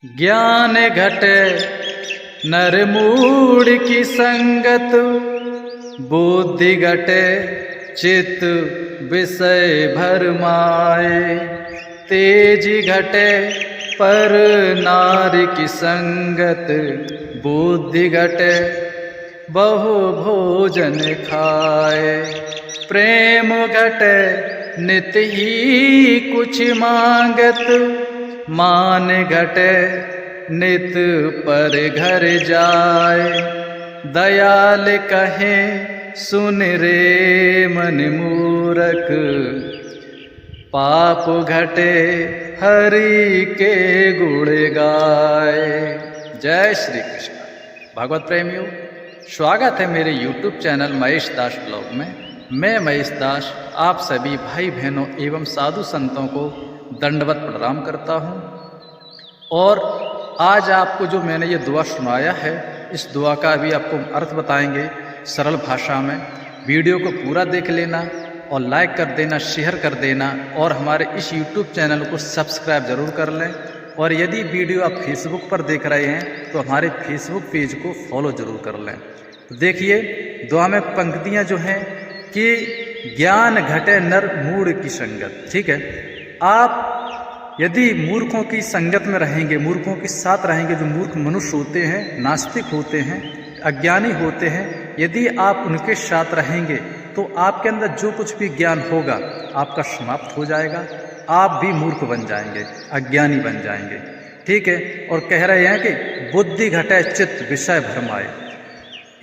ज्ञान घटे नर मूढ़ की संगत, बुद्धि घटे चित्त विषय भरमाए। तेज घटे पर नारी की संगत, बुद्धि घटे बहु भोजन खाए। प्रेम घटे नित ही कुछ मांगत, मान घटे नित पर घर जाए। दयाल कहे सुन रे मन मूरख, पाप घटे हरि के गुण गाए। जय श्री कृष्ण। भगवत प्रेमियों, स्वागत है मेरे YouTube चैनल महेश दास ब्लॉग में। मैं महेश दास आप सभी भाई बहनों एवं साधु संतों को दंडवत प्रणाम करता हूँ। और आज आपको जो मैंने ये दुआ सुनाया है, इस दुआ का भी आपको अर्थ बताएंगे सरल भाषा में। वीडियो को पूरा देख लेना और लाइक कर देना, शेयर कर देना और हमारे इस YouTube चैनल को सब्सक्राइब जरूर कर लें। और यदि वीडियो आप फेसबुक पर देख रहे हैं तो हमारे फेसबुक पेज को फॉलो जरूर कर लें। तो देखिए दुआ में पंक्तियाँ जो हैं कि ज्ञान घटे नर मूढ़ की संगत। ठीक है, आप यदि मूर्खों की संगत में रहेंगे, मूर्खों के साथ रहेंगे, जो मूर्ख मनुष्य होते हैं, नास्तिक होते हैं, अज्ञानी होते हैं, यदि आप उनके साथ रहेंगे तो आपके अंदर जो कुछ भी ज्ञान होगा आपका समाप्त हो जाएगा। आप भी मूर्ख बन जाएंगे, अज्ञानी बन जाएंगे। ठीक है, और कह रहे हैं कि बुद्धि घटे चित्त विषय भरमाए।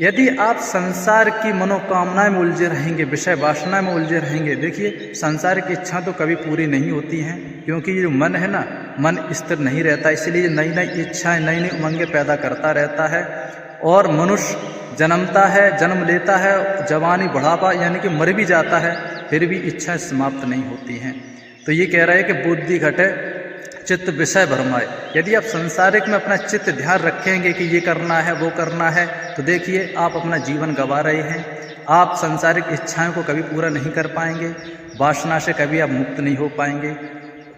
यदि आप संसार की मनोकामनाएं में उलझे रहेंगे, विषय वासना में उलझे रहेंगे, देखिए संसार की इच्छा तो कभी पूरी नहीं होती हैं, क्योंकि ये जो मन है ना, मन स्थिर नहीं रहता, इसलिए नई नई इच्छाएं, नई नई उमंगें पैदा करता रहता है। और मनुष्य जन्मता है, जन्म लेता है, जवानी बुढ़ापा यानी कि मर भी जाता है, फिर भी इच्छाएं समाप्त नहीं होती हैं। तो ये कह रहा है कि बुद्धि घटे चित्त विषय भरमाए। यदि आप संसारिक में अपना चित्त ध्यान रखेंगे कि ये करना है, वो करना है, तो देखिए आप अपना जीवन गंवा रहे हैं। आप संसारिक इच्छाओं को कभी पूरा नहीं कर पाएंगे, वासना से कभी आप मुक्त नहीं हो पाएंगे,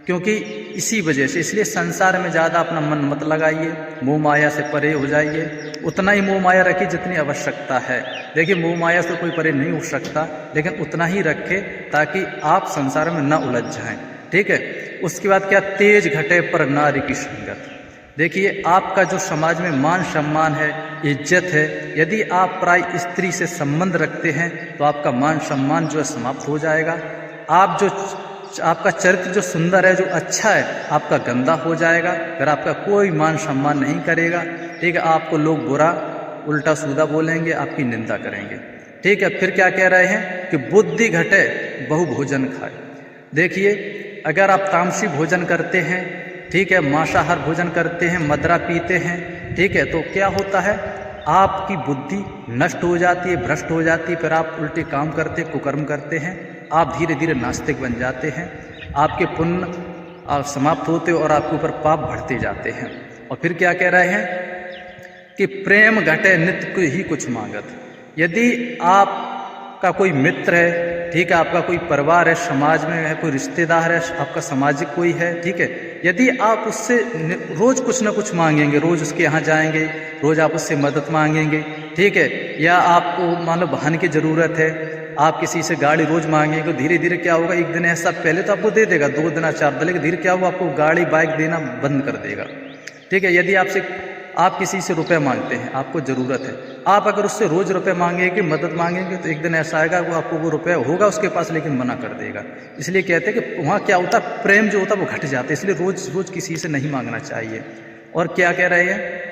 क्योंकि इसी वजह से। इसलिए संसार में ज़्यादा अपना मन मत लगाइए, मोह माया से परे हो जाइए। उतना ही मोह माया रखिए जितनी आवश्यकता है। देखिए मोह माया से कोई परे नहीं उठ सकता, लेकिन उतना ही रखें ताकि आप संसार में न उलझ जाएं। ठीक है, उसके बाद क्या, तेज घटे पर नारी की संगत। देखिए आपका जो समाज में मान सम्मान है, इज्जत है, यदि आप प्राय स्त्री से संबंध रखते हैं तो आपका मान सम्मान जो है समाप्त हो जाएगा। आपका चरित्र जो सुंदर है, जो अच्छा है, आपका गंदा हो जाएगा। अगर आपका कोई मान सम्मान नहीं करेगा, ठीक है, आपको लोग बुरा उल्टा सीधा बोलेंगे, आपकी निंदा करेंगे। ठीक है, फिर क्या कह रहे हैं कि बुद्धि घटे बहु भोजन खाए। देखिए अगर आप तामसी भोजन करते हैं, ठीक है, मांसाहार भोजन करते हैं, मदिरा पीते हैं, ठीक है, तो क्या होता है, आपकी बुद्धि नष्ट हो जाती है, भ्रष्ट हो जाती है। फिर आप उल्टे काम करते, कुकर्म करते हैं, आप धीरे धीरे नास्तिक बन जाते हैं। आपके पुण्य समाप्त होते और आपके ऊपर पाप बढ़ते जाते हैं। और फिर क्या कह रहे हैं कि प्रेम घटे नित्य ही कुछ मांगत। यदि आपका कोई मित्र है, ठीक है, आपका कोई परिवार है, समाज में है, कोई रिश्तेदार है, आपका सामाजिक कोई है, ठीक है, यदि आप उससे रोज कुछ ना कुछ मांगेंगे, रोज उसके यहाँ जाएंगे, रोज आप उससे मदद मांगेंगे, ठीक है, या आपको मान लो वाहन की ज़रूरत है, आप किसी से गाड़ी रोज मांगेंगे, तो धीरे धीरे क्या होगा, एक दिन ऐसा पहले तो आपको दे देगा, 2 दिन 4 दिन, लेकिन धीरे क्या होगा, आपको गाड़ी बाइक देना बंद कर देगा। ठीक है, यदि आप किसी से रुपए मांगते हैं, आपको ज़रूरत है, आप अगर उससे रोज़ रुपए मांगेंगे, मदद मांगेंगे, तो एक दिन ऐसा आएगा वो आपको वो रुपया होगा उसके पास, लेकिन मना कर देगा। इसलिए कहते हैं कि वहाँ क्या होता है, प्रेम जो होता है वो घट जाता है। इसलिए रोज़ रोज़ किसी से नहीं मांगना चाहिए। और क्या कह रहे हैं,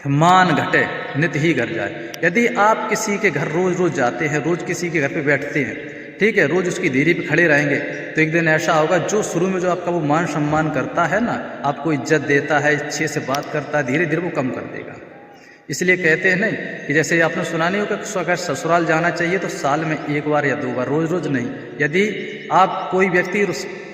मान घटे नित ही घर जाए। यदि आप किसी के घर रोज़ रोज़ जाते हैं, रोज़ किसी के घर पे बैठते हैं, ठीक है, रोज़ उसकी देरी पे खड़े रहेंगे, तो एक दिन ऐसा होगा, जो शुरू में जो आपका वो मान सम्मान करता है ना, आपको इज्जत देता है, अच्छे से बात करता है, धीरे धीरे वो कम कर देगा। इसलिए कहते हैं नहीं कि जैसे आपने सुना नहीं होगा कि अगर ससुराल जाना चाहिए तो साल में 1 बार या 2 बार, रोज़ रोज़ नहीं। यदि आप कोई व्यक्ति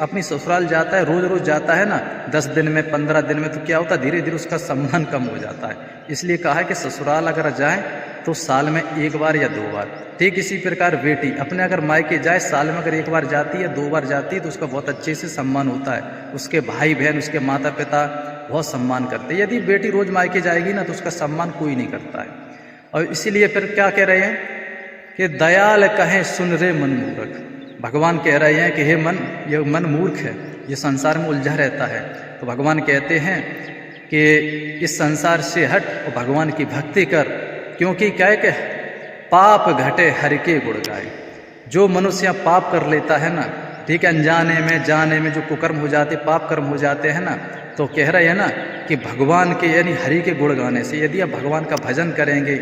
अपनी ससुराल जाता है, रोज़ रोज़ जाता है ना, 10 दिन में, 15 दिन में, तो क्या होता है, धीरे धीरे उसका सम्मान कम हो जाता है। इसलिए कहा है कि ससुराल अगर जाए तो साल में 1 बार या 2 बार। ठीक इसी प्रकार बेटी अपने अगर मायके जाए, साल में अगर 1 बार जाती है, 2 बार जाती है, तो उसका बहुत अच्छे से सम्मान होता है। उसके भाई बहन, उसके माता पिता, बहुत सम्मान करते हैं। यदि बेटी रोज मायके जाएगी ना तो उसका सम्मान कोई नहीं करता है। और इसीलिए फिर क्या कह रहे हैं कि दयाल कहें सुन रे मन मूर्ख। भगवान कह रहे हैं कि हे मन, ये मन मूर्ख है, ये संसार में उलझा रहता है। तो भगवान कहते हैं कि इस संसार से हट और भगवान की भक्ति कर, क्योंकि क्या है कि पाप घटे हरि के गुण गाए। जो मनुष्य पाप कर लेता है ना, ठीक है, अनजाने में जाने में जो कुकर्म हो जाते, पाप कर्म हो जाते हैं ना, तो कह रहे हैं ना कि भगवान के यानी हरि के गुण गाने से, यदि आप भगवान का भजन करेंगे,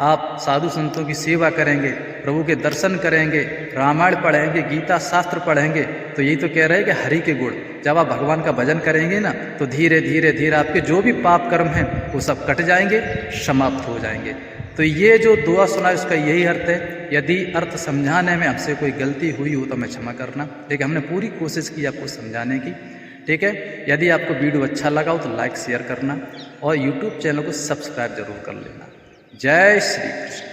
आप साधु संतों की सेवा करेंगे, प्रभु के दर्शन करेंगे, रामायण पढ़ेंगे, गीता शास्त्र पढ़ेंगे, तो यही तो कह रहे हैं कि हरि के गुण। जब आप भगवान का भजन करेंगे ना तो धीरे धीरे धीरे आपके जो भी पाप कर्म हैं वो सब कट जाएंगे, समाप्त हो जाएंगे। तो ये जो दुआ सुना है उसका यही अर्थ है। यदि अर्थ समझाने में हमसे कोई गलती हुई हो तो हमें क्षमा करना। ठीक है, हमने पूरी कोशिश की आपको समझाने की। ठीक है, यदि आपको वीडियो अच्छा लगा हो तो लाइक शेयर करना और यूट्यूब चैनल को सब्सक्राइब जरूर कर लेना। जय श्री कृष्ण।